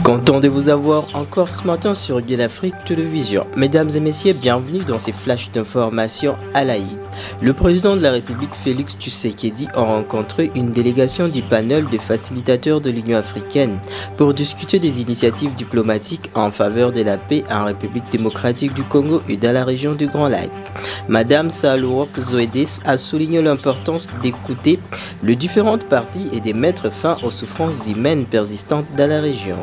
Content de vous avoir encore ce matin sur Guide Afrique Télévision. Mesdames et messieurs, bienvenue dans ces flashs d'informations à l'Aïd. Le président de la République Félix Tshisekedi a rencontré une délégation du panel de facilitateurs de l'Union africaine pour discuter des initiatives diplomatiques en faveur de la paix en République démocratique du Congo et dans la région du Grand Lac. Madame Sahle-Work Zewde a souligné l'importance d'écouter les différentes parties et de mettre fin aux souffrances humaines persistantes dans la région.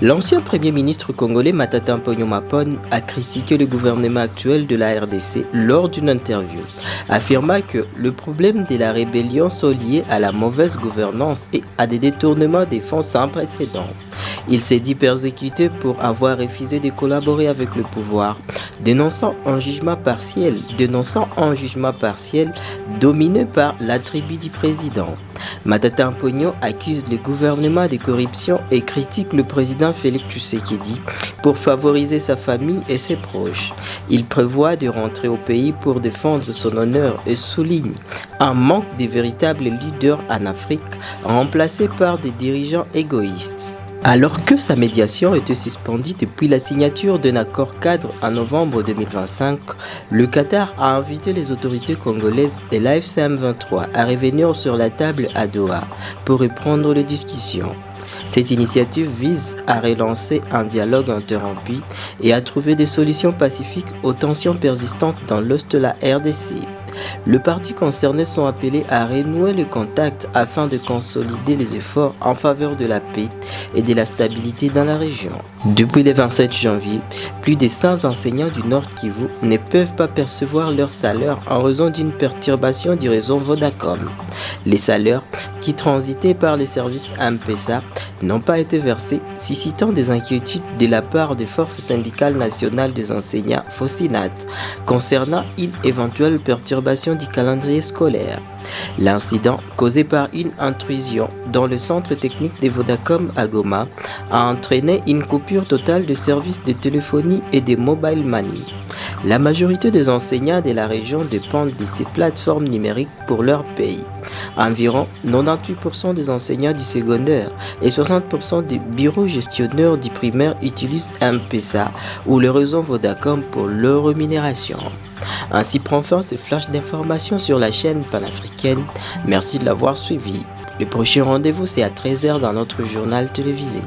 L'ancien Premier ministre congolais Matata Mponyo Mapone a critiqué le gouvernement actuel de la RDC lors d'une interview, affirmant que le problème de la rébellion sont liés à la mauvaise gouvernance et à des détournements des fonds sans précédent. Il s'est dit persécuté pour avoir refusé de collaborer avec le pouvoir, dénonçant un jugement partiel dominé par la tribu du président. Matata Mponyo accuse le gouvernement de corruption et critique le président Félix Tshisekedi pour favoriser sa famille et ses proches. Il prévoit de rentrer au pays pour défendre son honneur et souligne un manque de véritables leaders en Afrique, remplacés par des dirigeants égoïstes. Alors que sa médiation était suspendue depuis la signature d'un accord cadre en novembre 2025, le Qatar a invité les autorités congolaises et l'AFC M23 à revenir sur la table à Doha pour reprendre les discussions. Cette initiative vise à relancer un dialogue interrompu et à trouver des solutions pacifiques aux tensions persistantes dans l'ouest de la RDC. Les parties concernées sont appelées à renouer le contact afin de consolider les efforts en faveur de la paix et de la stabilité dans la région. Depuis le 27 janvier, plus de 100 enseignants du Nord Kivu ne peuvent pas percevoir leur salaire en raison d'une perturbation du réseau Vodacom. Les salaires qui transitaient par les services M-Pesa n'ont pas été versés, suscitant des inquiétudes de la part des forces syndicales nationales des enseignants FOSINAT concernant une éventuelle perturbation du calendrier scolaire. L'incident, causé par une intrusion dans le centre technique de Vodacom à Goma, a entraîné une coupure totale de services de téléphonie et de mobile money. La majorité des enseignants de la région dépendent de ces plateformes numériques pour leur pays. Environ 98% des enseignants du secondaire et 60% des bureaux gestionnaires du primaire utilisent M-Pesa ou le réseau Vodacom pour leur rémunération. Ainsi prend fin ce flash d'informations sur la chaîne panafricaine. Merci de l'avoir suivi. Le prochain rendez-vous c'est à 13h dans notre journal télévisé.